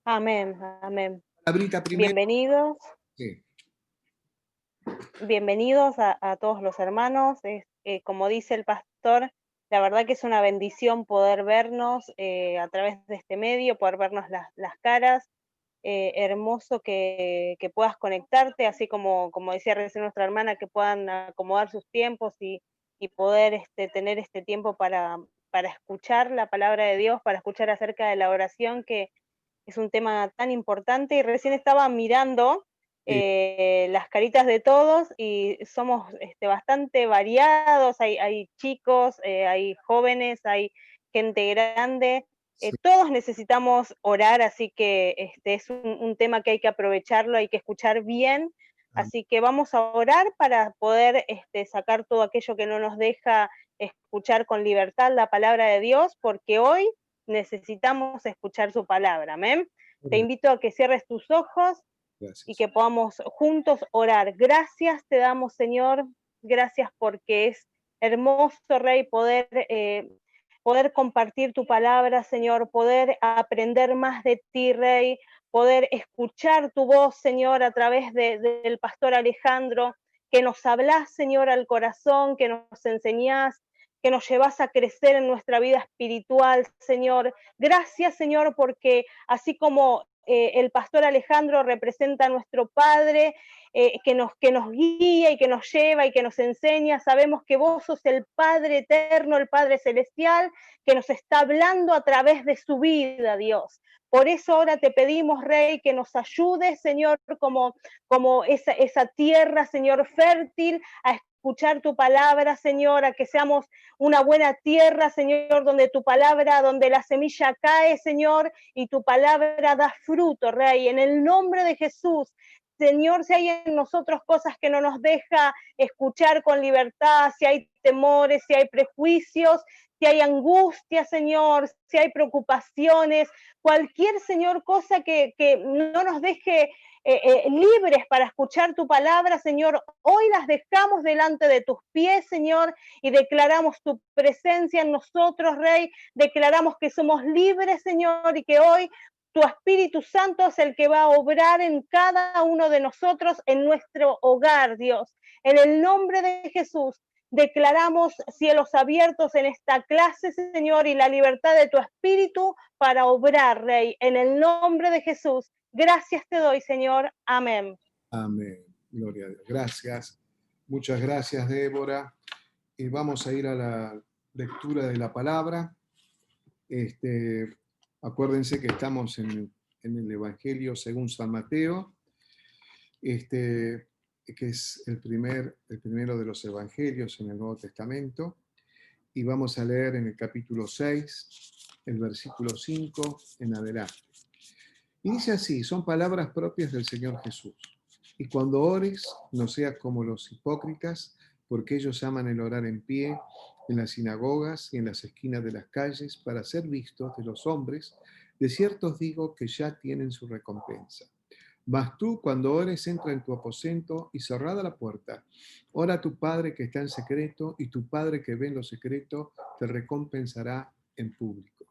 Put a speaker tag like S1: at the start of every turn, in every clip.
S1: Amén, amén.
S2: Palabrita primero.
S1: Bienvenidos,
S2: Sí,
S1: bienvenidos a todos los hermanos. Como dice el pastor, la verdad que es una bendición poder vernos a través de este medio, poder vernos las caras. Hermoso que puedas conectarte, así como decía recién nuestra hermana, que puedan acomodar sus tiempos y poder tener este tiempo para escuchar la palabra de Dios, para escuchar acerca de la oración, que es un tema tan importante. Y recién estaba mirando
S2: sí,
S1: las caritas de todos y somos bastante variados, hay chicos, hay jóvenes, hay gente grande,
S2: sí.
S1: todos necesitamos orar, así que es un tema que hay que aprovecharlo, hay que escuchar bien,
S2: Am-
S1: así que vamos a orar para poder sacar todo aquello que no nos deja escuchar con libertad la palabra de Dios, porque hoy necesitamos escuchar su palabra, amén. Te invito a que cierres tus ojos y
S2: Gracias.
S1: que podamos juntos orar. Gracias te damos, Señor, gracias porque es hermoso, Rey, poder compartir tu palabra, Señor, poder aprender más de ti, Rey, poder escuchar tu voz, Señor, a través del pastor Alejandro, que nos hablas, Señor, al corazón, que nos enseñás, que nos llevas a crecer en nuestra vida espiritual, Señor. Gracias, Señor, porque así como el pastor Alejandro representa a nuestro Padre, que nos guía y que nos lleva y que nos enseña. Sabemos que vos sos el Padre eterno, el Padre celestial, que nos está hablando a través de su vida, Dios. Por eso ahora te pedimos, Rey, que nos ayudes, Señor, como esa tierra, Señor, fértil, a escuchar tu palabra, Señor, a que seamos una buena tierra, Señor, donde tu palabra, donde la semilla cae, Señor, y tu palabra da fruto, Rey. En el nombre de Jesús, Señor, si hay en nosotros cosas que no nos deja escuchar con libertad, si hay temores, si hay prejuicios, si hay angustia, Señor, si hay preocupaciones, cualquier, Señor, cosa que no nos deje libres para escuchar tu palabra, Señor, hoy las dejamos delante de tus pies, Señor, y declaramos tu presencia en nosotros, Rey, declaramos que somos libres, Señor, y que hoy tu Espíritu Santo es el que va a obrar en cada uno de nosotros, en nuestro hogar, Dios. En el nombre de Jesús, declaramos cielos abiertos en esta clase, Señor, y la libertad de tu Espíritu para obrar, Rey. En el nombre de Jesús, gracias te doy, Señor. Amén.
S2: Amén. Gloria a Dios. Gracias. Muchas gracias, Débora. Y vamos a ir a la lectura de la palabra. Este, acuérdense que estamos en el Evangelio según San Mateo, que es el primero de los evangelios en el Nuevo Testamento. Y vamos a leer en el capítulo 6, el versículo 5 en adelante. Y dice así, son palabras propias del Señor Jesús. Y cuando ores, no seas como los hipócritas, porque ellos aman el orar en pie, en las sinagogas y en las esquinas de las calles, para ser vistos de los hombres. De cierto os digo que ya tienen su recompensa. Mas tú, cuando ores, entra en tu aposento y cerrada la puerta. Ora a tu Padre que está en secreto, y tu Padre que ve en lo secreto te recompensará en público.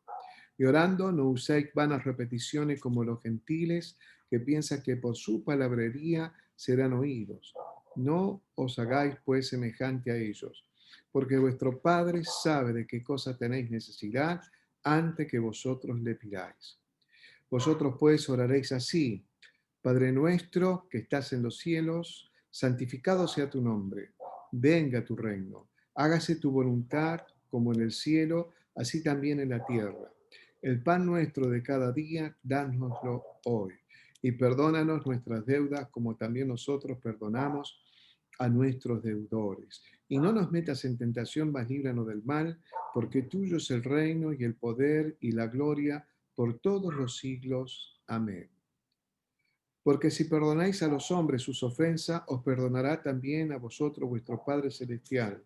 S2: Y orando, no uséis vanas repeticiones como los gentiles, que piensan que por su palabrería serán oídos. No os hagáis pues semejante a ellos, porque vuestro Padre sabe de qué cosa tenéis necesidad antes que vosotros le pidáis. Vosotros pues oraréis así: Padre nuestro que estás en los cielos, santificado sea tu nombre, venga tu reino, hágase tu voluntad como en el cielo, así también en la tierra. El pan nuestro de cada día, dánoslo hoy. Y perdónanos nuestras deudas como también nosotros perdonamos a nuestros deudores. Y no nos metas en tentación, mas líbranos del mal, porque tuyo es el reino y el poder y la gloria por todos los siglos. Amén. Porque si perdonáis a los hombres sus ofensas, os perdonará también a vosotros vuestro Padre Celestial.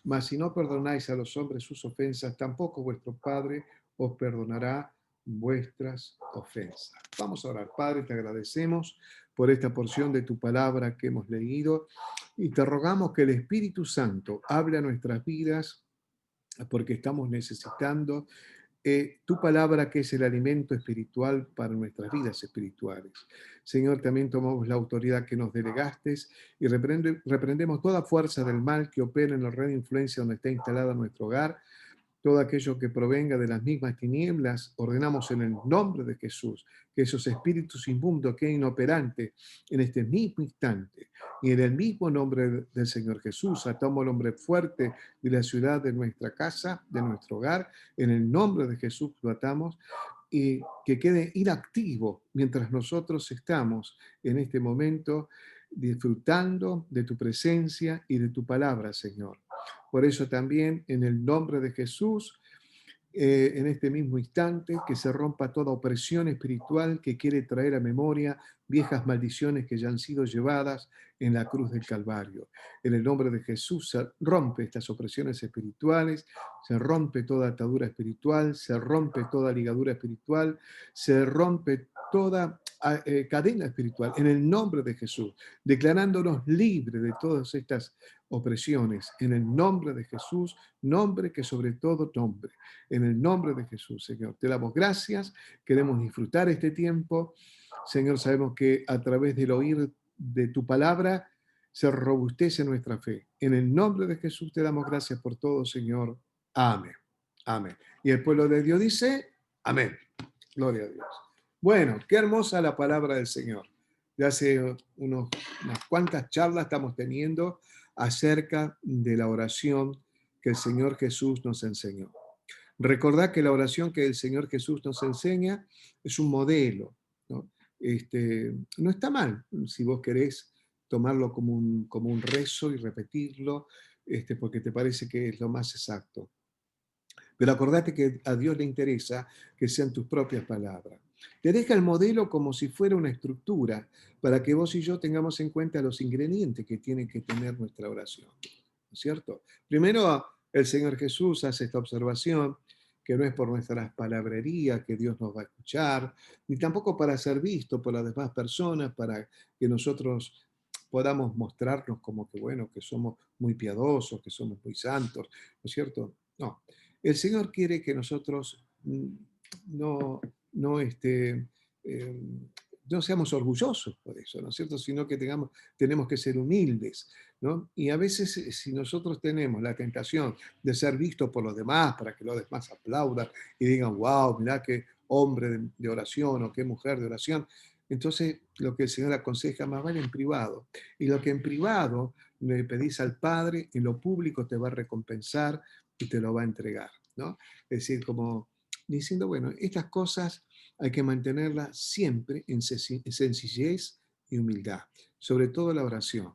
S2: Mas si no perdonáis a los hombres sus ofensas, tampoco vuestro Padre os perdonará vuestras ofensas. Vamos a orar. Padre, te agradecemos por esta porción de tu palabra que hemos leído y te rogamos que el Espíritu Santo hable a nuestras vidas porque estamos necesitando tu palabra que es el alimento espiritual para nuestras vidas espirituales. Señor, también tomamos la autoridad que nos delegaste y reprendemos toda fuerza del mal que opera en la red de influencia donde está instalada nuestro hogar. Todo aquello que provenga de las mismas tinieblas, ordenamos en el nombre de Jesús que esos espíritus inmundos queden inoperantes en este mismo instante. Y en el mismo nombre del Señor Jesús, atamos al hombre fuerte de la ciudad, de nuestra casa, de nuestro hogar. En el nombre de Jesús lo atamos y que quede inactivo mientras nosotros estamos en este momento disfrutando de tu presencia y de tu palabra, Señor. Por eso también en el nombre de Jesús, en este mismo instante, que se rompa toda opresión espiritual que quiere traer a memoria viejas maldiciones que ya han sido llevadas en la cruz del Calvario. En el nombre de Jesús se rompe estas opresiones espirituales, se rompe toda atadura espiritual, se rompe toda ligadura espiritual, se rompe toda cadena espiritual, en el nombre de Jesús, declarándonos libres de todas estas opresiones, en el nombre de Jesús, nombre que sobre todo nombre. En el nombre de Jesús, Señor. Te damos gracias, queremos disfrutar este tiempo. Señor, sabemos que a través del oír de tu palabra se robustece nuestra fe. En el nombre de Jesús te damos gracias por todo, Señor. Amén. Amén. Y el pueblo de Dios dice, amén. Gloria a Dios. Bueno, qué hermosa la palabra del Señor. Ya hace unas cuantas charlas estamos teniendo acerca de la oración que el Señor Jesús nos enseñó. Recordad que la oración que el Señor Jesús nos enseña es un modelo, ¿no? No está mal si vos querés tomarlo como un rezo y repetirlo, porque te parece que es lo más exacto. Pero acordate que a Dios le interesa que sean tus propias palabras. Te deja el modelo como si fuera una estructura para que vos y yo tengamos en cuenta los ingredientes que tiene que tener nuestra oración. ¿No es cierto? Primero, el Señor Jesús hace esta observación, que no es por nuestras palabrerías que Dios nos va a escuchar, ni tampoco para ser visto por las demás personas, para que nosotros podamos mostrarnos como que, bueno, que somos muy piadosos, que somos muy santos, ¿no es cierto? No. El Señor quiere que nosotros no, no, eh, no seamos orgullosos por eso, ¿no es cierto? Sino que tenemos que ser humildes, ¿no? Y a veces si nosotros tenemos la tentación de ser vistos por los demás, para que los demás aplaudan y digan, wow, mirá qué hombre de oración o qué mujer de oración, entonces lo que el Señor aconseja más vale en privado. Y lo que en privado le pedís al Padre, en lo público te va a recompensar y te lo va a entregar, ¿no? Es decir, como diciendo, bueno, estas cosas hay que mantenerlas siempre en sencillez y humildad, sobre todo la oración.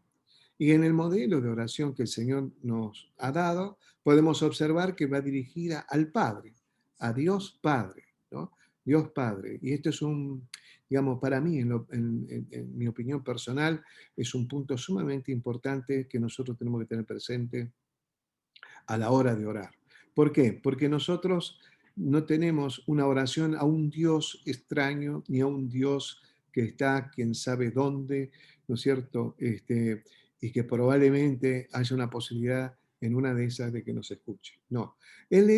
S2: Y en el modelo de oración que el Señor nos ha dado, podemos observar que va dirigida al Padre, a Dios Padre, ¿no? Dios Padre. Y esto es digamos, para mí, en mi opinión personal, es un punto sumamente importante que nosotros tenemos que tener presente a la hora de orar. ¿Por qué? Porque nosotros no tenemos una oración a un Dios extraño, ni a un Dios que está quién sabe dónde, ¿no es cierto? Y que probablemente haya una posibilidad en una de esas de que nos escuche. No, Él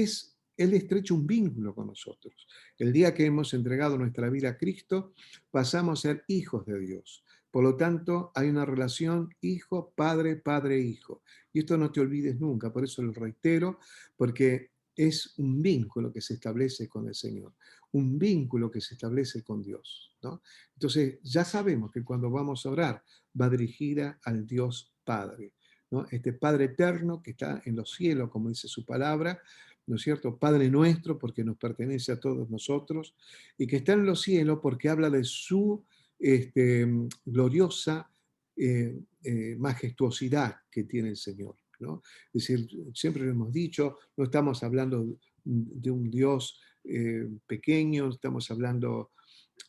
S2: estrecha un vínculo con nosotros. El día que hemos entregado nuestra vida a Cristo, pasamos a ser hijos de Dios. Por lo tanto, hay una relación hijo, padre, padre, hijo. Y esto no te olvides nunca, por eso lo reitero, porque es un vínculo que se establece con el Señor, un vínculo que se establece con Dios, ¿no? Entonces, ya sabemos que cuando vamos a orar, va dirigida al Dios Padre, ¿no? Este Padre eterno que está en los cielos, como dice su palabra, ¿no es cierto? Padre nuestro, porque nos pertenece a todos nosotros, y que está en los cielos porque habla de su gloriosa majestuosidad que tiene el Señor, ¿no? Es decir, siempre lo hemos dicho, no estamos hablando de un Dios pequeño, estamos hablando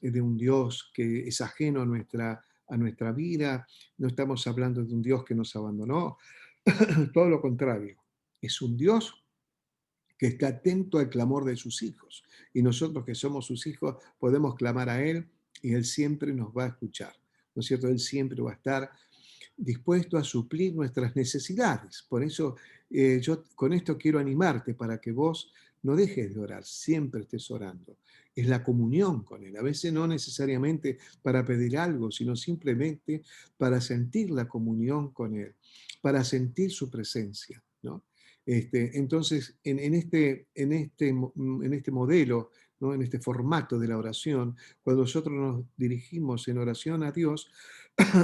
S2: de un Dios que es ajeno a nuestra vida, no estamos hablando de un Dios que nos abandonó, todo lo contrario, es un Dios que está atento al clamor de sus hijos. Y nosotros que somos sus hijos podemos clamar a Él y Él siempre nos va a escuchar, ¿no es cierto? Él siempre va a estar dispuesto a suplir nuestras necesidades. Por eso yo con esto quiero animarte para que vos no dejes de orar, siempre estés orando. Es la comunión con Él. A veces no necesariamente para pedir algo, sino simplemente para sentir la comunión con Él, para sentir su presencia, ¿no? Entonces, en este modelo, ¿no? En este formato de la oración, cuando nosotros nos dirigimos en oración a Dios,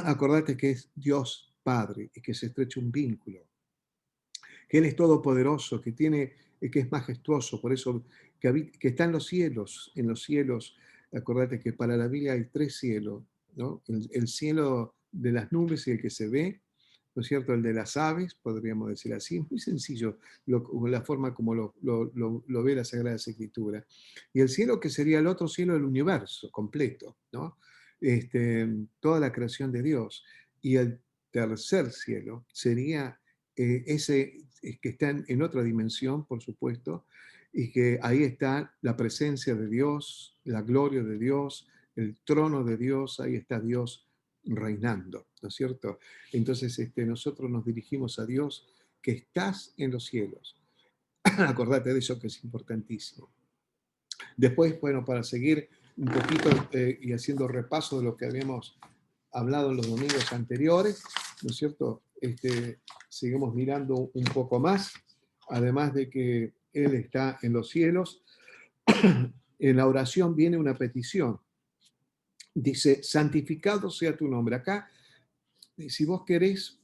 S2: acordate que es Dios Padre y que se estrecha un vínculo, que Él es todopoderoso, que es majestuoso, por eso que está en los cielos. Acordate que para la Biblia hay tres cielos, ¿no? El cielo de las nubes y el que se ve, ¿no es cierto? El de las aves, podríamos decir así, es muy sencillo la forma como lo ve la Sagrada Escritura. Y el cielo que sería el otro cielo del universo completo, ¿no? Toda la creación de Dios. Y el tercer cielo sería ese que está en otra dimensión, por supuesto, y que ahí está la presencia de Dios, la gloria de Dios, el trono de Dios, ahí está Dios reinando, ¿no es cierto? Entonces nosotros nos dirigimos a Dios que estás en los cielos. Acordate de eso que es importantísimo. Después, bueno, para seguir un poquito y haciendo repaso de lo que habíamos hablado en los domingos anteriores, ¿no es cierto? Seguimos mirando un poco más, además de que Él está en los cielos. En la oración viene una petición. Dice, santificado sea tu nombre. Acá, si vos querés,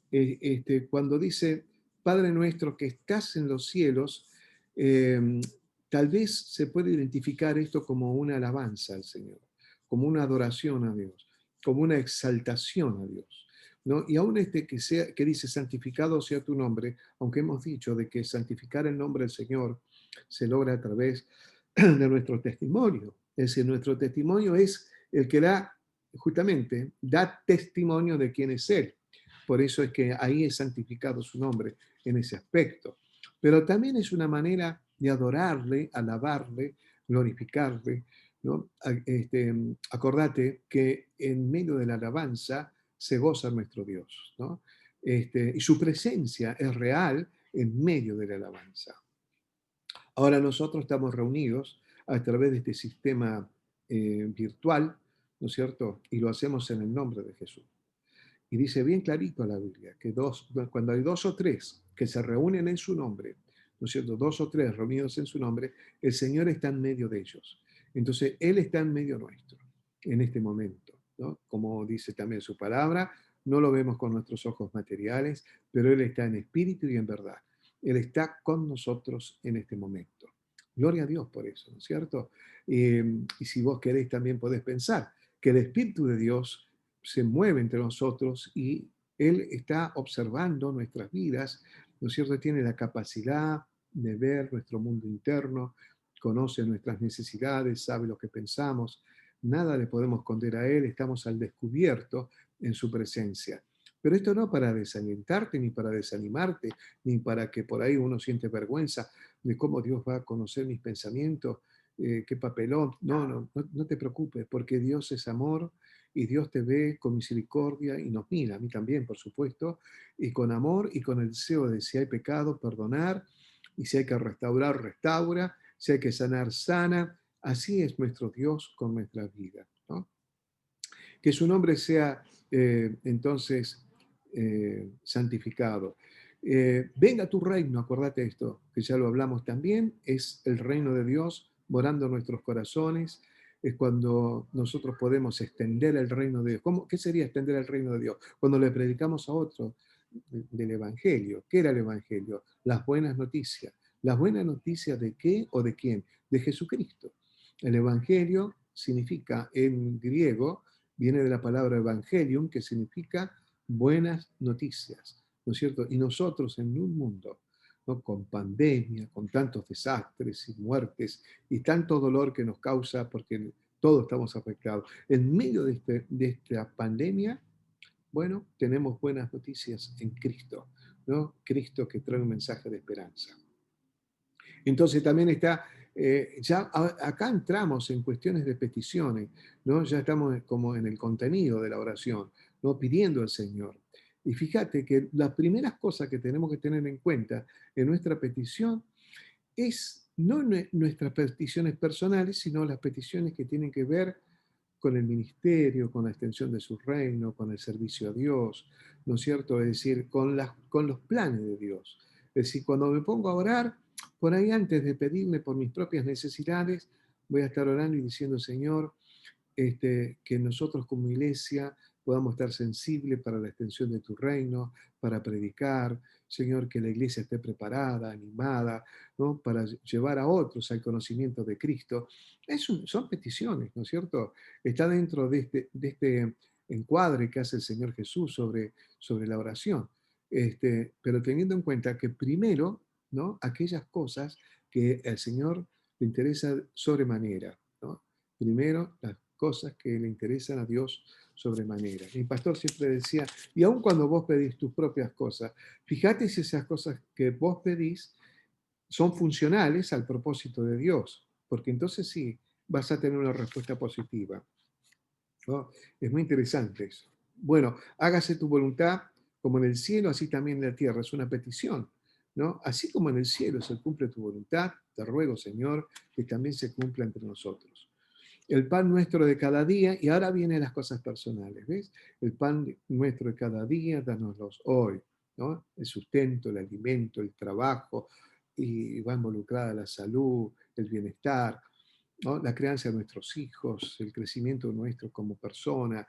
S2: cuando dice, Padre nuestro que estás en los cielos, eh, tal vez se puede identificar esto como una alabanza al Señor, como una adoración a Dios, como una exaltación a Dios, ¿no? Y aún que dice santificado sea tu nombre, aunque hemos dicho de que santificar el nombre del Señor se logra a través de nuestro testimonio. Es decir, nuestro testimonio es el que justamente da testimonio de quién es Él. Por eso es que ahí es santificado su nombre en ese aspecto. Pero también es una manera de adorarle, alabarle, glorificarle, ¿no? Acordate que en medio de la alabanza se goza nuestro Dios, ¿no? Y su presencia es real en medio de la alabanza. Ahora nosotros estamos reunidos a través de este sistema virtual, ¿no es cierto? Y lo hacemos en el nombre de Jesús. Y dice bien clarito la Biblia que cuando hay dos o tres que se reúnen en su nombre, ¿no es cierto? Dos o tres reunidos en su nombre, el Señor está en medio de ellos. Entonces, Él está en medio nuestro en este momento, ¿no? Como dice también su palabra, no lo vemos con nuestros ojos materiales, pero Él está en espíritu y en verdad. Él está con nosotros en este momento. Gloria a Dios por eso, ¿no es cierto? Y si vos queréis, también podés pensar que el Espíritu de Dios se mueve entre nosotros y Él está observando nuestras vidas, ¿no es cierto? Tiene la capacidad de ver nuestro mundo interno, conoce nuestras necesidades, sabe lo que pensamos, nada le podemos esconder a Él, estamos al descubierto en su presencia. Pero esto no para desalentarte, ni para desanimarte, ni para que por ahí uno siente vergüenza de cómo Dios va a conocer mis pensamientos, qué papelón. No te preocupes, porque Dios es amor y Dios te ve con misericordia y nos mira, a mí también, por supuesto, y con amor y con el deseo de si hay pecado, perdonar, y si hay que restaurar, restaura, si hay que sanar, sana. Así es nuestro Dios con nuestra vida, ¿no? Que su nombre sea entonces santificado. Venga tu reino, acordate esto, que ya lo hablamos también, es el reino de Dios morando en nuestros corazones, es cuando nosotros podemos extender el reino de Dios. ¿Qué sería extender el reino de Dios? Cuando le predicamos a otros del Evangelio. ¿Qué era el Evangelio? Las buenas noticias. ¿Las buenas noticias de qué o de quién? De Jesucristo. El Evangelio significa en griego, viene de la palabra evangelium, que significa buenas noticias, ¿no es cierto? Y nosotros en un mundo, ¿no? Con pandemia, con tantos desastres y muertes y tanto dolor que nos causa porque todos estamos afectados, en medio de esta pandemia, bueno, tenemos buenas noticias en Cristo, ¿no? Cristo que trae un mensaje de esperanza. Entonces también está, acá entramos en cuestiones de peticiones, ¿no? Ya estamos como en el contenido de la oración, ¿no? Pidiendo al Señor. Y fíjate que las primeras cosas que tenemos que tener en cuenta en nuestra petición es no nuestras peticiones personales, sino las peticiones que tienen que ver con el ministerio, con la extensión de su reino, con el servicio a Dios, ¿no es cierto? Es decir, con los planes de Dios. Es decir, cuando me pongo a orar, por ahí antes de pedirle por mis propias necesidades, voy a estar orando y diciendo, Señor, que nosotros como iglesia podamos estar sensibles para la extensión de tu reino, para predicar, Señor, que la iglesia esté preparada, animada, ¿no? Para llevar a otros al conocimiento de Cristo. Son peticiones, ¿no es cierto? Está dentro de este encuadre que hace el Señor Jesús sobre la oración. Pero teniendo en cuenta que primero, ¿no? Aquellas cosas que al Señor le interesa sobremanera, ¿no? Primero, las cosas que le interesan a Dios sobremanera. Mi pastor siempre decía, y aun cuando vos pedís tus propias cosas, fíjate si esas cosas que vos pedís son funcionales al propósito de Dios, porque entonces sí, vas a tener una respuesta positiva, ¿no? Es muy interesante eso. Bueno, hágase tu voluntad como en el cielo, así también en la tierra. Es una petición, ¿no? Así como en el cielo se cumple tu voluntad, te ruego, Señor, que también se cumpla entre nosotros. El pan nuestro de cada día, y ahora vienen las cosas personales, ¿ves? El pan nuestro de cada día, dánoslos hoy, ¿no? El sustento, el alimento, el trabajo, y va involucrada la salud, el bienestar, ¿no? La crianza de nuestros hijos, el crecimiento nuestro como persona,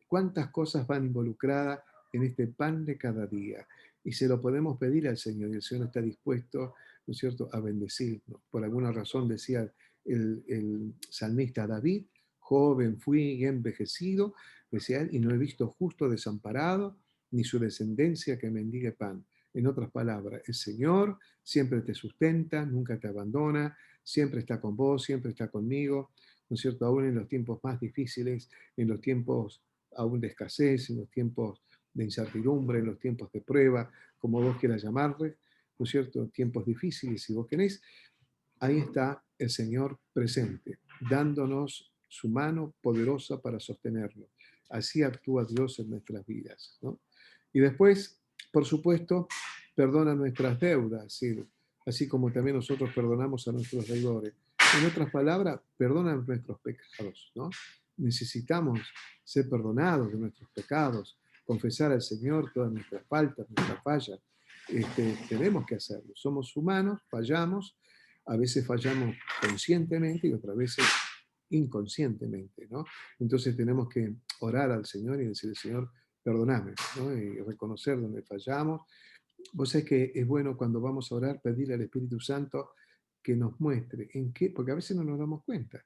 S2: cuántas cosas van involucradas en este pan de cada día. Y se lo podemos pedir al Señor, y el Señor está dispuesto, ¿no es cierto?, a bendecirnos. Por alguna razón decía el salmista David, joven fui y envejecido, decía él, y no he visto justo desamparado, ni su descendencia que mendigue pan. En otras palabras, el Señor siempre te sustenta, nunca te abandona, siempre está con vos, siempre está conmigo, ¿no es cierto? Aún en los tiempos más difíciles, en los tiempos aún de escasez, en los tiempos de incertidumbre, en los tiempos de prueba, como vos quieras llamarle, ¿no es cierto? Tiempos difíciles, si vos querés, ahí está el Señor presente, dándonos su mano poderosa para sostenerlo. Así actúa Dios en nuestras vidas, ¿no? Y después, por supuesto, perdona nuestras deudas, ¿sí? Así como también nosotros perdonamos a nuestros deudores. En otras palabras, perdona nuestros pecados, ¿no? Necesitamos ser perdonados de nuestros pecados, confesar al Señor todas nuestras faltas, nuestras fallas. Tenemos que hacerlo. Somos humanos, fallamos, a veces fallamos conscientemente y otras veces inconscientemente, ¿no? Entonces tenemos que orar al Señor y decirle, Señor, perdóname, ¿no? Y reconocer donde fallamos. Vos sabés que es bueno cuando vamos a orar pedirle al Espíritu Santo que nos muestre en qué, porque a veces no nos damos cuenta.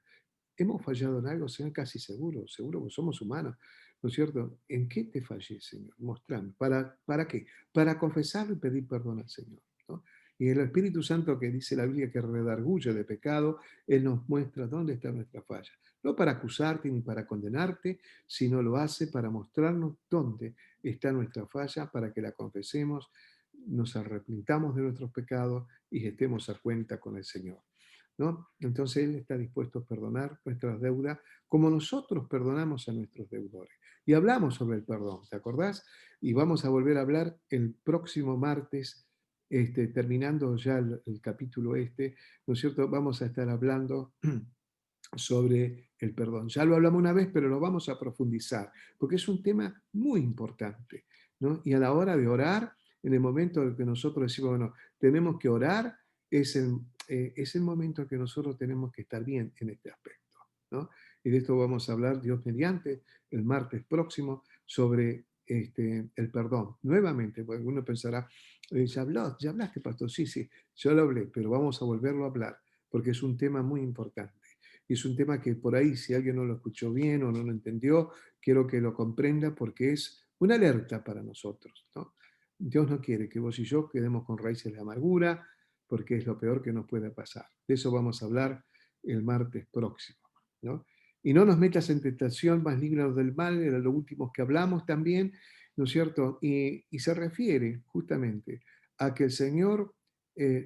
S2: Hemos fallado en algo, Señor, casi seguro, seguro, porque somos humanos, ¿no es cierto? ¿En qué te fallé, Señor? Mostrame. ¿Para qué? Para confesarlo y pedir perdón al Señor, ¿no? Y el Espíritu Santo, que dice la Biblia que redarguye de pecado, Él nos muestra dónde está nuestra falla. No para acusarte ni para condenarte, sino lo hace para mostrarnos dónde está nuestra falla, para que la confesemos, nos arrepintamos de nuestros pecados y estemos a cuenta con el Señor, ¿no? Entonces Él está dispuesto a perdonar nuestras deudas como nosotros perdonamos a nuestros deudores. Y hablamos sobre el perdón, ¿te acordás? Y vamos a volver a hablar el próximo martes, terminando ya el capítulo ¿no es cierto? Vamos a estar hablando sobre el perdón. Ya lo hablamos una vez, pero lo vamos a profundizar, porque es un tema muy importante, ¿no? Y a la hora de orar, en el momento en que nosotros decimos, bueno, tenemos que orar, es el momento que nosotros tenemos que estar bien en este aspecto, ¿no? Y de esto vamos a hablar, Dios mediante, el martes próximo, sobre el perdón. Nuevamente, porque uno pensará, ya hablaste, pastor, sí, sí, yo lo hablé, pero vamos a volverlo a hablar, porque es un tema muy importante. Y es un tema que por ahí, si alguien no lo escuchó bien o no lo entendió, quiero que lo comprenda porque es una alerta para nosotros, ¿no? Dios no quiere que vos y yo quedemos con raíces de amargura, porque es lo peor que nos puede pasar. De eso vamos a hablar el martes próximo, ¿no? Y no nos metas en tentación, más líbranos del mal, era lo último que hablamos también, ¿no es cierto? Y se refiere justamente a que el Señor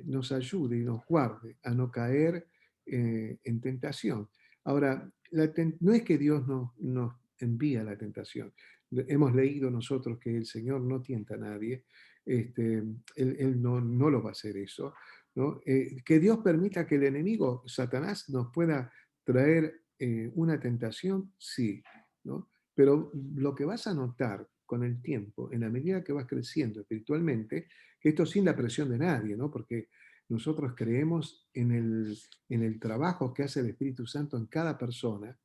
S2: nos ayude y nos guarde a no caer en tentación. Ahora, no es que Dios nos envía la tentación. Hemos leído nosotros que el Señor no tienta a nadie, Él no lo va a hacer eso, ¿no? Que Dios permita que el enemigo, Satanás, nos pueda traer una tentación, sí, ¿no? Pero lo que vas a notar con el tiempo, en la medida que vas creciendo espiritualmente, que esto sin la presión de nadie, ¿no? Porque nosotros creemos en el trabajo que hace el Espíritu Santo en cada persona,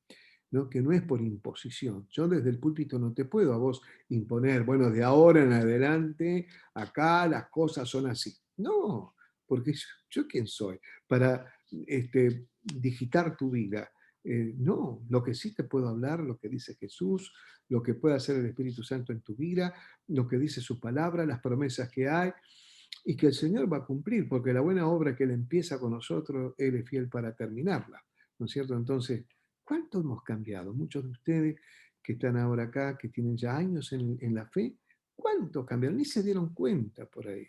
S2: ¿no? Que no es por imposición. Yo desde el púlpito no te puedo a vos imponer, bueno, de ahora en adelante, acá las cosas son así. No, porque yo quién soy para digitar tu vida. No, lo que sí te puedo hablar, lo que dice Jesús, lo que puede hacer el Espíritu Santo en tu vida, lo que dice su palabra, las promesas que hay, y que el Señor va a cumplir, porque la buena obra que Él empieza con nosotros, Él es fiel para terminarla, ¿no es cierto? Entonces, ¿cuánto hemos cambiado? Muchos de ustedes que están ahora acá, que tienen ya años en la fe, ¿cuánto cambiaron? Ni se dieron cuenta por ahí.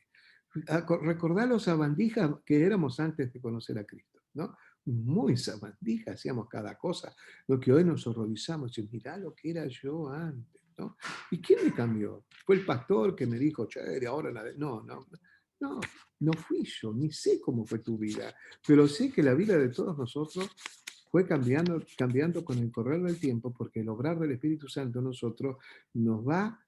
S2: Recordá los sabandijas que éramos antes de conocer a Cristo, ¿no? Muy sabandijas, hacíamos cada cosa, lo que hoy nos horrorizamos, y mirá lo que era yo antes, ¿no? ¿Y quién me cambió? ¿Fue el pastor que me dijo, che, de ahora en No, no, no, no fui yo, ni sé cómo fue tu vida, pero sé que la vida de todos nosotros fue cambiando con el correr del tiempo, porque el obrar del Espíritu Santo en nosotros nos va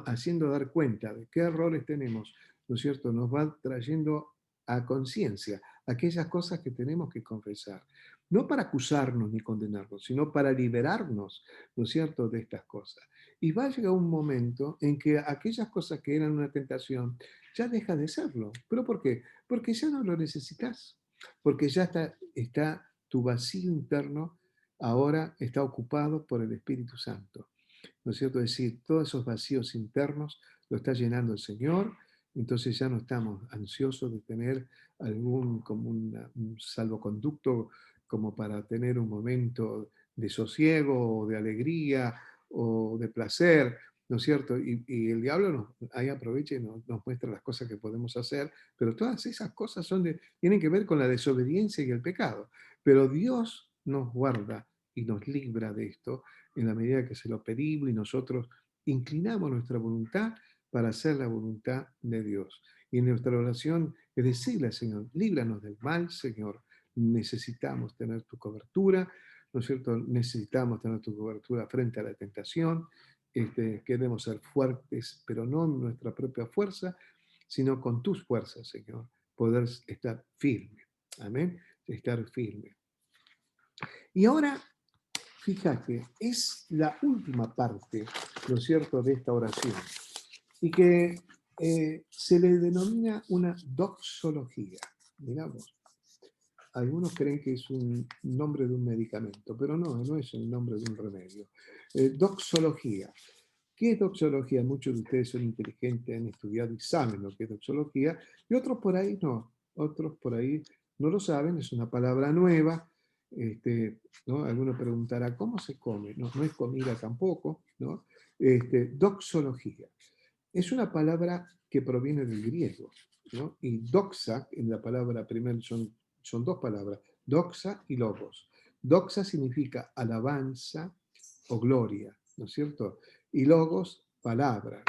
S2: haciendo dar cuenta de qué errores tenemos, ¿no es cierto? Nos va trayendo a conciencia aquellas cosas que tenemos que confesar. No para acusarnos ni condenarnos, sino para liberarnos, ¿no es cierto?, de estas cosas. Y va a llegar un momento en que aquellas cosas que eran una tentación ya deja de serlo. ¿Pero por qué? Porque ya no lo necesitas. Porque ya está tu vacío interno, ahora está ocupado por el Espíritu Santo. ¿No es cierto? Es decir, todos esos vacíos internos lo está llenando el Señor, entonces ya no estamos ansiosos de tener como un salvoconducto como para tener un momento de sosiego o de alegría o de placer, ¿no es cierto? Y el diablo ahí aprovecha y nos muestra las cosas que podemos hacer, pero todas esas cosas tienen que ver con la desobediencia y el pecado. Pero Dios nos guarda y nos libra de esto en la medida que se lo pedimos y nosotros inclinamos nuestra voluntad para hacer la voluntad de Dios. Y en nuestra oración es decirle al Señor, líbranos del mal, Señor. Necesitamos tener tu cobertura, ¿no es cierto? Necesitamos tener tu cobertura frente a la tentación. Queremos ser fuertes, pero no en nuestra propia fuerza, sino con tus fuerzas, Señor, poder estar firme. Amén. Estar firme. Y ahora, fíjate, es la última parte, ¿no es cierto?, de esta oración, y que se le denomina una doxología. Digamos, algunos creen que es un nombre de un medicamento, pero no es el nombre de un remedio. Doxología. ¿Qué es doxología? Muchos de ustedes son inteligentes, han estudiado y saben lo que es doxología, y otros por ahí no. Otros por ahí no lo saben, es una palabra nueva. ¿No? Alguno preguntará, ¿cómo se come? No, no es comida tampoco, ¿no? Doxología. Es una palabra que proviene del griego, ¿no? Y doxa, en la palabra primera, son dos palabras, doxa y logos. Doxa significa alabanza o gloria, ¿no es cierto? Y logos, palabra.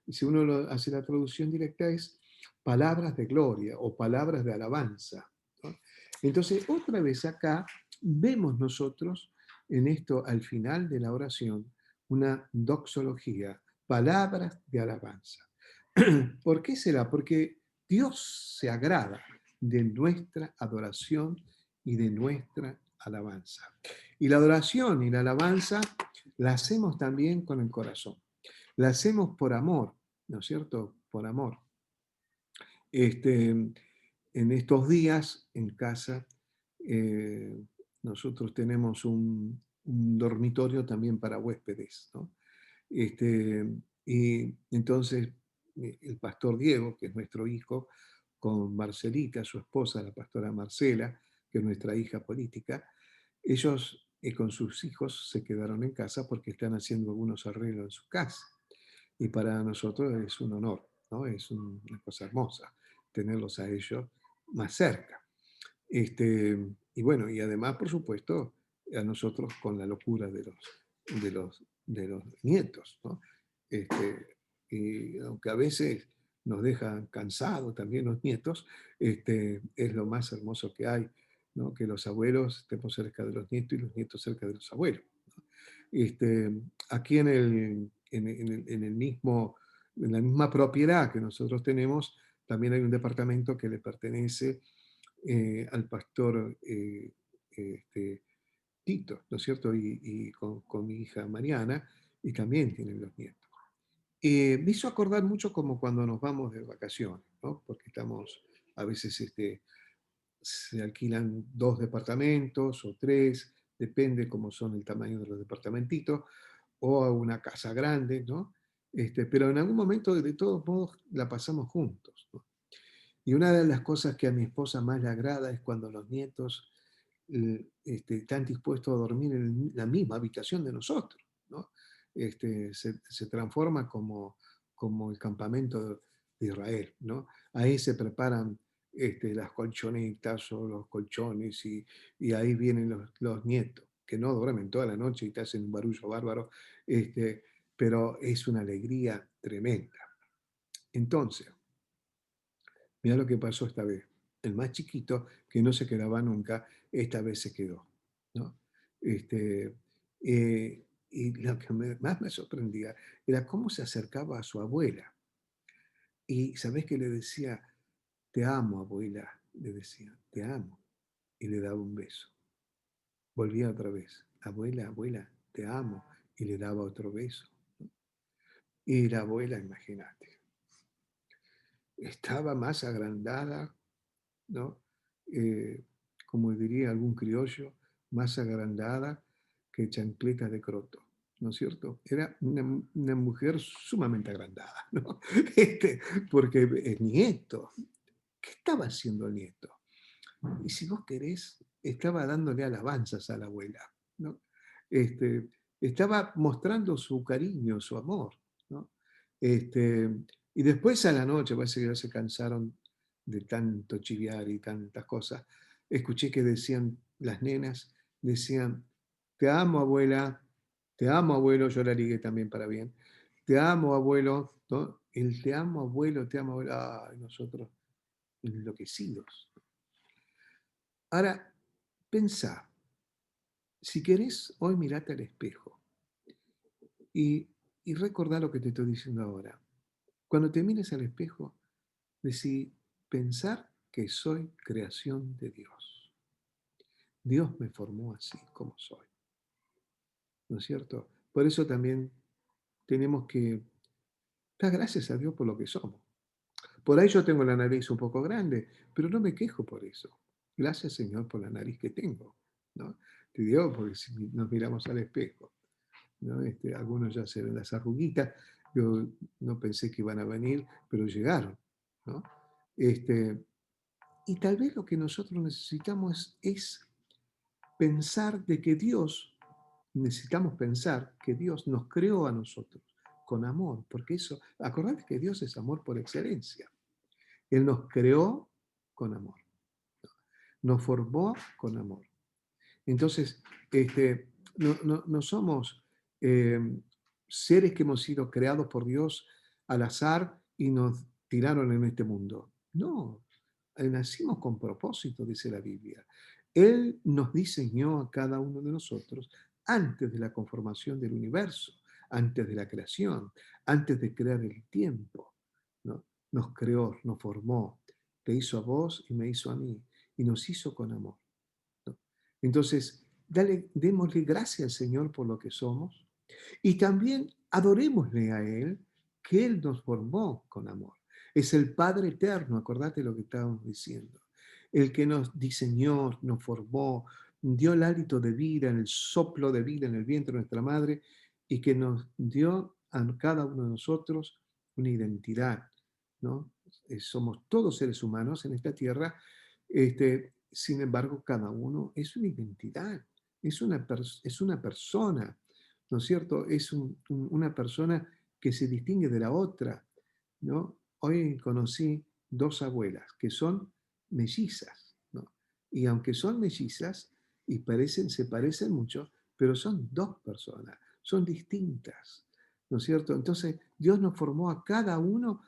S2: Si uno hace la traducción directa es palabras de gloria o palabras de alabanza, ¿no? Entonces, otra vez acá vemos nosotros en esto al final de la oración una doxología, palabras de alabanza. ¿Por qué será? Porque Dios se agrada de nuestra adoración y de nuestra alabanza. Y la adoración y la alabanza la hacemos también con el corazón. La hacemos por amor, ¿no es cierto? Por amor. En estos días, en casa, nosotros tenemos un dormitorio también para huéspedes, ¿no? Y entonces el pastor Diego, que es nuestro hijo, con Marcelita, su esposa, la pastora Marcela, que es nuestra hija política, ellos con sus hijos se quedaron en casa porque están haciendo algunos arreglos en su casa. Y para nosotros es un honor, ¿no? Es una cosa hermosa tenerlos a ellos más cerca. Y bueno, y además, por supuesto, a nosotros con la locura de los nietos, ¿no? Y aunque a veces nos dejan cansados también los nietos, es lo más hermoso que hay, ¿no? Que los abuelos estemos cerca de los nietos y los nietos cerca de los abuelos. Este, aquí en la misma propiedad que nosotros tenemos, también hay un departamento que le pertenece al pastor este, Tito, ¿no es cierto? Y con mi hija Mariana, y también tienen los nietos. Me hizo acordar mucho como cuando nos vamos de vacaciones, ¿no? Porque estamos, a veces se alquilan 2 departamentos o 3, depende cómo son el tamaño de los departamentitos, o a una casa grande, ¿no? Pero en algún momento, de todos modos, la pasamos juntos, ¿no? Y una de las cosas que a mi esposa más le agrada es cuando los nietos están dispuestos a dormir en la misma habitación de nosotros, ¿no? Se transforma como el campamento de Israel, ¿no? Ahí se preparan las colchonetas o los colchones y ahí vienen los nietos, que no duermen toda la noche y te hacen un barullo bárbaro, pero es una alegría tremenda. Entonces, mira lo que pasó esta vez. El más chiquito, que no se quedaba nunca, esta vez se quedó, ¿no? Este, y lo que más me sorprendía era cómo se acercaba a su abuela. Y ¿sabés qué le decía? Te amo, abuela, le decía, te amo. Y le daba un beso. Volvía otra vez, abuela, abuela, te amo. Y le daba otro beso. Y la abuela, imagínate, estaba más agrandada, ¿no? Eh, como diría algún criollo, más agrandada que chancletas de croto, ¿no es cierto? Era una mujer sumamente agrandada, ¿no? Porque el nieto, ¿qué estaba haciendo el nieto? Y si vos querés, estaba dándole alabanzas a la abuela, ¿no? Este, estaba mostrando su cariño, su amor, ¿no? Este, y después a la noche, parece que ya se cansaron de tanto chiviar y tantas cosas. Escuché que decían, las nenas, decían, te amo abuela, te amo abuelo, yo la ligué también para bien, te amo abuelo, ¿no? El te amo abuelo, ay, nosotros enloquecidos. Ahora, pensá, si querés, hoy mirate al espejo y, y recordá lo que te estoy diciendo ahora. Cuando te mires al espejo, decí, pensar que soy creación de Dios. Dios me formó así como soy, ¿no es cierto? Por eso también tenemos que dar gracias a Dios por lo que somos. Por ahí yo tengo la nariz un poco grande, pero no me quejo por eso. Gracias, Señor, por la nariz que tengo, ¿no? Te digo, porque si nos miramos al espejo, ¿no? Algunos ya se ven las arruguitas, yo no pensé que iban a venir, pero llegaron, ¿no? Este, y tal vez lo que nosotros necesitamos es pensar de que Dios, necesitamos pensar que Dios nos creó a nosotros con amor, porque eso, acordate que Dios es amor por excelencia. Él nos creó con amor, nos formó con amor. Entonces, no somos eh, seres que hemos sido creados por Dios al azar y nos tiraron en este mundo. No, nacimos con propósito, dice la Biblia. Él nos diseñó a cada uno de nosotros antes de la conformación del universo, antes de la creación, antes de crear el tiempo, ¿no? Nos creó, nos formó, te hizo a vos y me hizo a mí, y nos hizo con amor, ¿no? Entonces, démosle gracias al Señor por lo que somos y también adorémosle a Él, que Él nos formó con amor. Es el Padre eterno, acordate lo que estábamos diciendo. El que nos diseñó, nos formó, dio el hálito de vida, el soplo de vida en el vientre de nuestra madre y que nos dio a cada uno de nosotros una identidad, ¿no? Somos todos seres humanos en esta tierra, sin embargo, cada uno es una identidad, es una persona, ¿no es cierto? Es una persona que se distingue de la otra, ¿no? Hoy conocí 2 abuelas que son mellizas, ¿no? Y aunque son mellizas y se parecen mucho, pero son 2 personas, son distintas, ¿no es cierto? Entonces, Dios nos formó a cada uno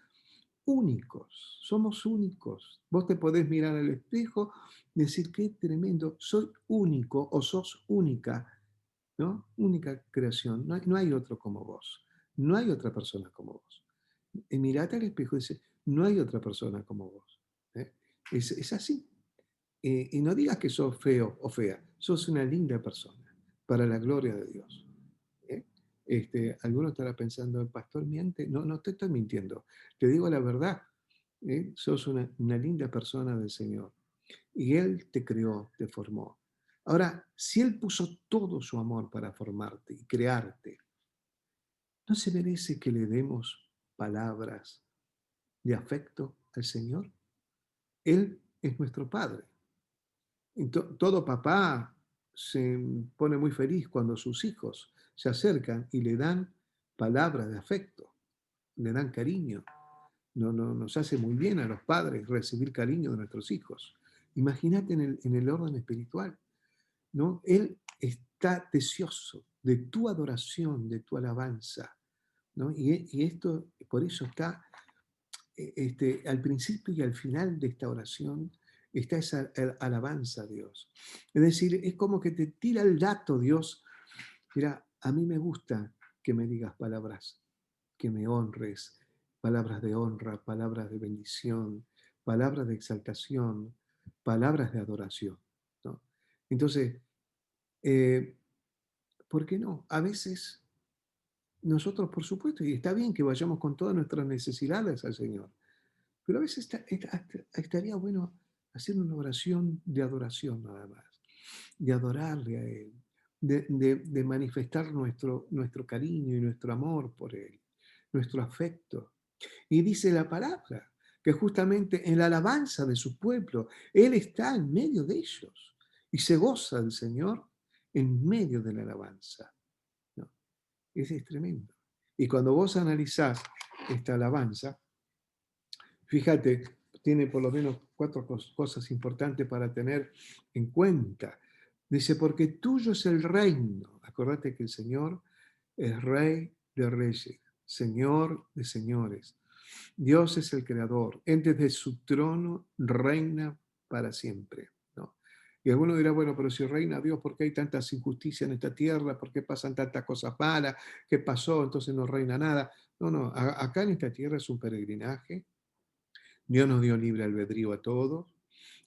S2: únicos, somos únicos. Vos te podés mirar al espejo y decir, qué tremendo, soy único o sos única, ¿no? Única creación, no hay otro como vos, no hay otra persona como vos. Y mirate al espejo y dice, no hay otra persona como vos. ¿Eh? Es así. Y no digas que sos feo o fea, sos una linda persona, para la gloria de Dios. ¿Eh? Alguno estará pensando, el pastor miente. No, no te estoy mintiendo. Te digo la verdad. Sos una linda persona del Señor. Y Él te creó, te formó. Ahora, si Él puso todo su amor para formarte y crearte, ¿no se merece que le demos palabras de afecto al Señor? Él es nuestro Padre. Y todo papá se pone muy feliz cuando sus hijos se acercan y le dan palabras de afecto, le dan cariño. Nos hace muy bien a los padres recibir cariño de nuestros hijos. Imagínate en el orden espiritual, ¿no? Él está deseoso de tu adoración, de tu alabanza, ¿no? Y esto, por eso está al principio y al final de esta oración está esa alabanza a Dios. Es decir, es como que te tira el dato Dios. Mira, a mí me gusta que me digas palabras, que me honres, palabras de honra, palabras de bendición, palabras de exaltación, palabras de adoración, ¿no? Entonces, eh, ¿por qué no? A veces nosotros, por supuesto, y está bien que vayamos con todas nuestras necesidades al Señor, pero a veces estaría bueno hacer una oración de adoración nada más, de adorarle a Él, de manifestar nuestro cariño y nuestro amor por Él, nuestro afecto. Y dice la palabra que justamente en la alabanza de su pueblo, Él está en medio de ellos y se goza del Señor en medio de la alabanza, ¿no? Ese es tremendo. Y cuando vos analizás esta alabanza, fíjate, tiene por lo menos cuatro cosas importantes para tener en cuenta. Dice, porque tuyo es el reino. Acordate que el Señor es Rey de reyes, Señor de señores. Dios es el creador. Él desde su trono reina para siempre, ¿no? Y alguno dirá, bueno, pero si reina Dios, ¿por qué hay tantas injusticias en esta tierra? ¿Por qué pasan tantas cosas malas? ¿Qué pasó? Entonces no reina nada. No, acá en esta tierra es un peregrinaje. Dios nos dio libre albedrío a todos,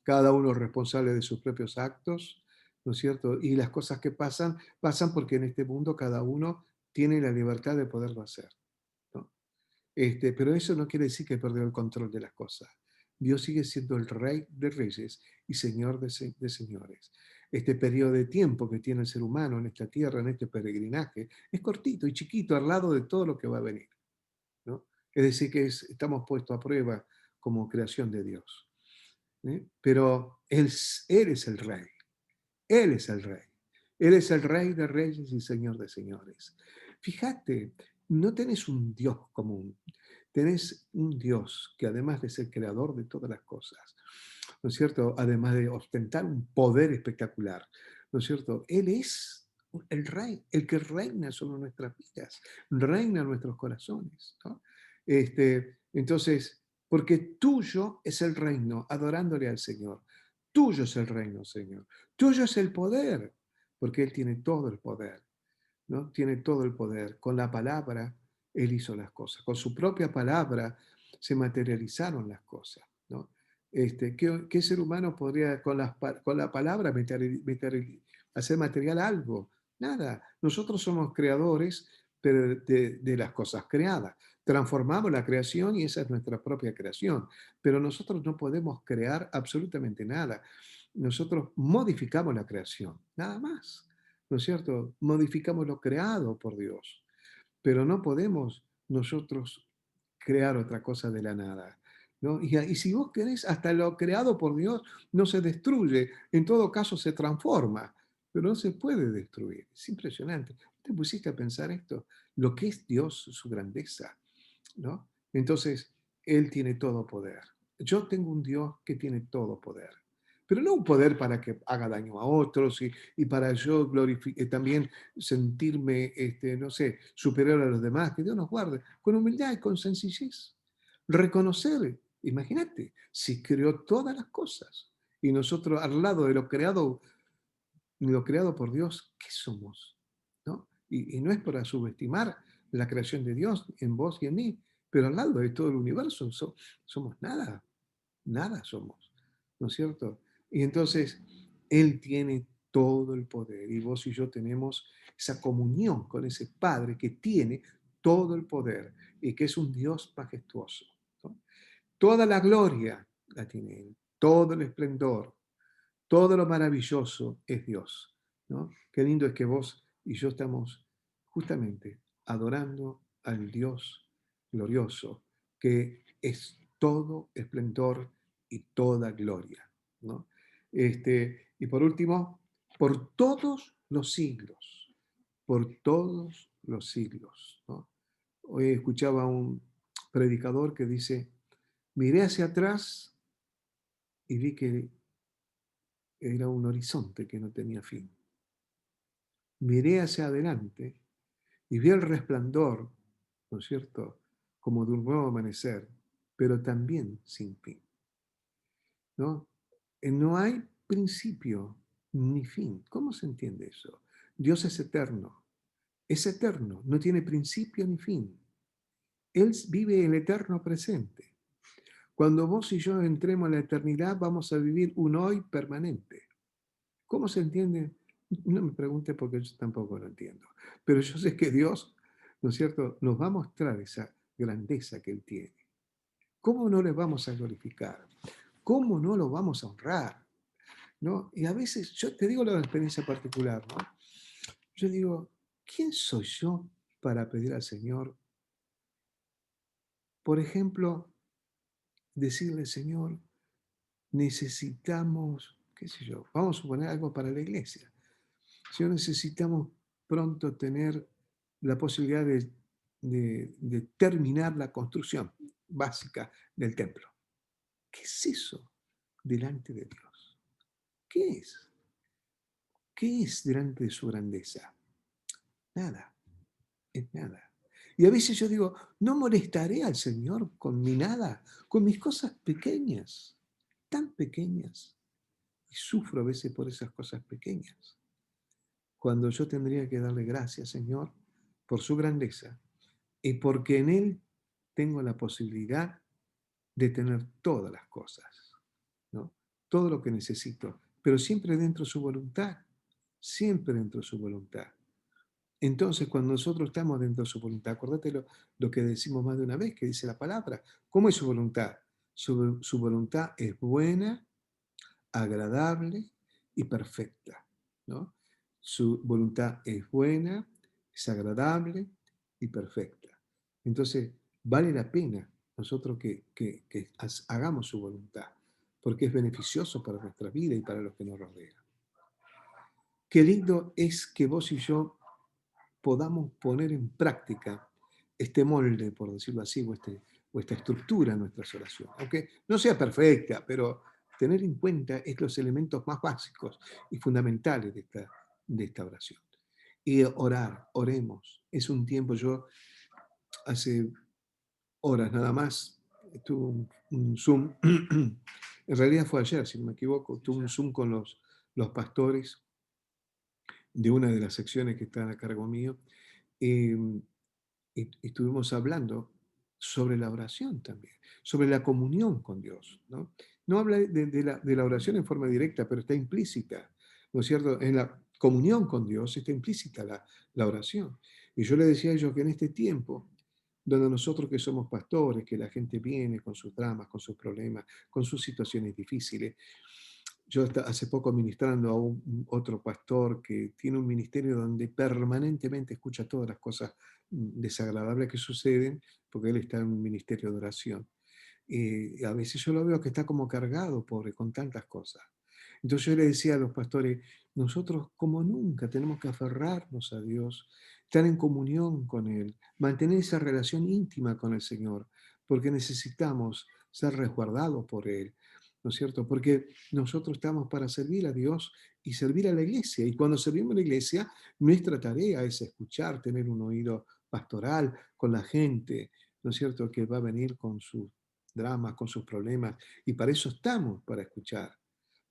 S2: cada uno es responsable de sus propios actos, ¿no es cierto? Y las cosas que pasan, pasan porque en este mundo cada uno tiene la libertad de poderlo hacer, ¿no? Pero eso no quiere decir que perdió el control de las cosas. Dios sigue siendo el Rey de reyes y Señor de señores. Este periodo de tiempo que tiene el ser humano en esta tierra, en este peregrinaje, es cortito y chiquito al lado de todo lo que va a venir, ¿no? Es decir, que estamos puestos a prueba como creación de Dios. Pero él es el Rey, Él es el Rey. Él es el Rey de reyes y Señor de señores. Fíjate, no tenés un Dios común, tenés un Dios que además de ser creador de todas las cosas, ¿no es cierto? Además de ostentar un poder espectacular, ¿no es cierto? Él es el Rey, el que reina sobre nuestras vidas, reina en nuestros corazones, ¿no? Entonces, porque tuyo es el reino, adorándole al Señor. Tuyo es el reino, Señor. Tuyo es el poder, porque Él tiene todo el poder, ¿no? Tiene todo el poder. Con la palabra, Él hizo las cosas. Con su propia palabra se materializaron las cosas, ¿no? ¿Qué ser humano podría con la palabra hacer material algo? Nada. Nosotros somos creadores pero de las cosas creadas. Transformamos la creación y esa es nuestra propia creación. Pero nosotros no podemos crear absolutamente nada. Nosotros modificamos la creación, nada más. ¿No es cierto? Modificamos lo creado por Dios, pero no podemos nosotros crear otra cosa de la nada, ¿no? Y si vos querés, hasta lo creado por Dios no se destruye, en todo caso se transforma, pero no se puede destruir. Es impresionante. ¿Te pusiste a pensar esto? Lo que es Dios, su grandeza, ¿no? Entonces, Él tiene todo poder. Yo tengo un Dios que tiene todo poder, pero no un poder para que haga daño a otros y para yo también sentirme, no sé, superior a los demás, que Dios nos guarde, con humildad y con sencillez. Reconocer, imagínate, si creó todas las cosas y nosotros al lado de lo creado por Dios, ¿qué somos? ¿No? Y no es para subestimar la creación de Dios en vos y en mí, pero al lado de todo el universo somos nada, nada somos, ¿no es cierto? Y entonces Él tiene todo el poder y vos y yo tenemos esa comunión con ese Padre que tiene todo el poder y que es un Dios majestuoso, ¿no? Toda la gloria la tiene Él, todo el esplendor, todo lo maravilloso es Dios, ¿no? Qué lindo es que vos y yo estamos justamente adorando al Dios glorioso, que es todo esplendor y toda gloria, ¿no? Y por último, por todos los siglos, ¿no? Hoy escuchaba a un predicador que dice, miré hacia atrás y vi que era un horizonte que no tenía fin. Miré hacia adelante y vi el resplandor, ¿no es cierto?, como de un nuevo amanecer, pero también sin fin, ¿no? No hay principio ni fin. ¿Cómo se entiende eso? Dios es eterno, no tiene principio ni fin. Él vive el eterno presente. Cuando vos y yo entremos en la eternidad, vamos a vivir un hoy permanente. ¿Cómo se entiende? No me pregunte porque yo tampoco lo entiendo. Pero yo sé que Dios, ¿no es cierto?, nos va a mostrar esa grandeza que Él tiene. ¿Cómo no le vamos a glorificar? ¿Cómo no lo vamos a honrar? ¿No? Y a veces, yo te digo la experiencia particular, ¿no? Yo digo, ¿quién soy yo para pedir al Señor, por ejemplo, decirle, Señor, necesitamos, qué sé yo, vamos a suponer algo para la iglesia. Si no necesitamos pronto tener la posibilidad de terminar la construcción básica del templo. ¿Qué es eso delante de Dios? ¿Qué es? ¿Qué es delante de su grandeza? Nada, es nada. Y a veces yo digo, no molestaré al Señor con mi nada, con mis cosas pequeñas, tan pequeñas. Y sufro a veces por esas cosas pequeñas, cuando yo tendría que darle gracias, Señor, por su grandeza y porque en Él tengo la posibilidad de tener todas las cosas, ¿no? Todo lo que necesito, pero siempre dentro de su voluntad, siempre dentro de su voluntad. Entonces, cuando nosotros estamos dentro de su voluntad, acordate lo que decimos más de una vez, que dice la palabra, ¿cómo es su voluntad? Su voluntad es buena, agradable y perfecta, ¿no? Su voluntad es buena, es agradable y perfecta. Entonces, vale la pena nosotros que hagamos su voluntad, porque es beneficioso para nuestra vida y para los que nos rodean. Qué lindo es que vos y yo podamos poner en práctica este molde, por decirlo así, o esta estructura en nuestras oraciones. Aunque no sea perfecta, pero tener en cuenta es los elementos más básicos y fundamentales de esta oración. Y orar, oremos. Es un tiempo, yo hace horas nada más, tuve un Zoom, en realidad fue ayer, si no me equivoco, tuve un Zoom con los pastores de una de las secciones que están a cargo mío, eh, y estuvimos hablando sobre la oración también, sobre la comunión con Dios, ¿no? No habla de la oración en forma directa, pero está implícita, ¿no es cierto? En la comunión con Dios está implícita la oración. Y yo le decía a ellos que en este tiempo, donde nosotros que somos pastores, que la gente viene con sus dramas, con sus problemas, con sus situaciones difíciles, yo hace poco ministrando a otro pastor que tiene un ministerio donde permanentemente escucha todas las cosas desagradables que suceden, porque él está en un ministerio de oración. A veces yo lo veo que está como cargado, pobre, con tantas cosas. Entonces yo le decía a los pastores, nosotros como nunca tenemos que aferrarnos a Dios, estar en comunión con Él, mantener esa relación íntima con el Señor, porque necesitamos ser resguardados por Él, ¿no es cierto? Porque nosotros estamos para servir a Dios y servir a la iglesia. Y cuando servimos a la iglesia, nuestra tarea es escuchar, tener un oído pastoral con la gente, ¿no es cierto?, que va a venir con sus dramas, con sus problemas, y para eso estamos, para escuchar.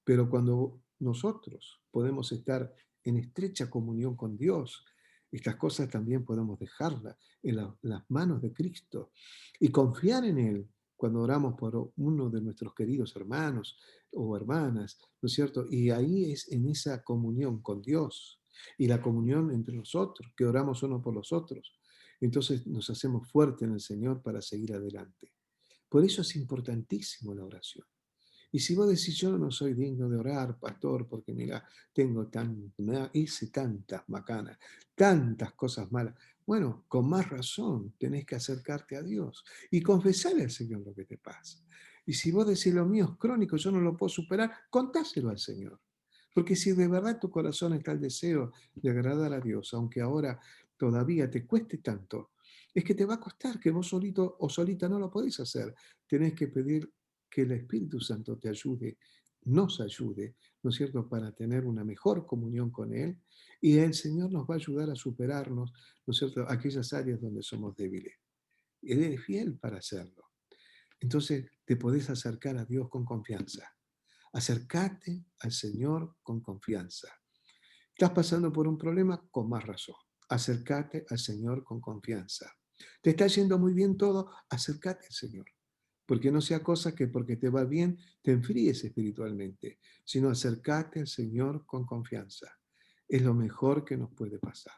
S2: Pero cuando nosotros podemos estar en estrecha comunión con Dios, estas cosas también podemos dejarlas en las manos de Cristo y confiar en Él cuando oramos por uno de nuestros queridos hermanos o hermanas, ¿no es cierto? Y ahí es en esa comunión con Dios y la comunión entre nosotros, que oramos uno por los otros. Entonces nos hacemos fuertes en el Señor para seguir adelante. Por eso es importantísimo la oración. Y si vos decís, yo no soy digno de orar, pastor, porque mira, hice tantas macanas, tantas cosas malas. Bueno, con más razón tenés que acercarte a Dios y confesarle al Señor lo que te pasa. Y si vos decís, lo mío es crónico, yo no lo puedo superar, contáselo al Señor. Porque si de verdad tu corazón está el deseo de agradar a Dios, aunque ahora todavía te cueste tanto, es que te va a costar, que vos solito o solita no lo podés hacer. Tenés que pedir que el Espíritu Santo te ayude, nos ayude, ¿no es cierto?, para tener una mejor comunión con Él, y el Señor nos va a ayudar a superarnos, ¿no es cierto?, aquellas áreas donde somos débiles. Él es fiel para hacerlo. Entonces te podés acercar a Dios con confianza. Acércate al Señor con confianza. ¿Estás pasando por un problema? Con más razón. Acércate al Señor con confianza. ¿Te está yendo muy bien todo? Acércate al Señor. Porque no sea cosa que porque te va bien te enfríes espiritualmente, sino acércate al Señor con confianza. Es lo mejor que nos puede pasar.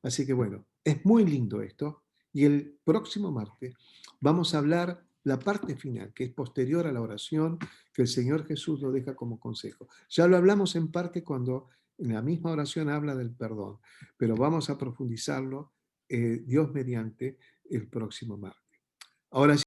S2: Así que bueno, es muy lindo esto. Y el próximo martes vamos a hablar la parte final, que es posterior a la oración, que el Señor Jesús lo deja como consejo. Ya lo hablamos en parte cuando en la misma oración habla del perdón, pero vamos a profundizarlo, Dios mediante, el próximo martes. Ahora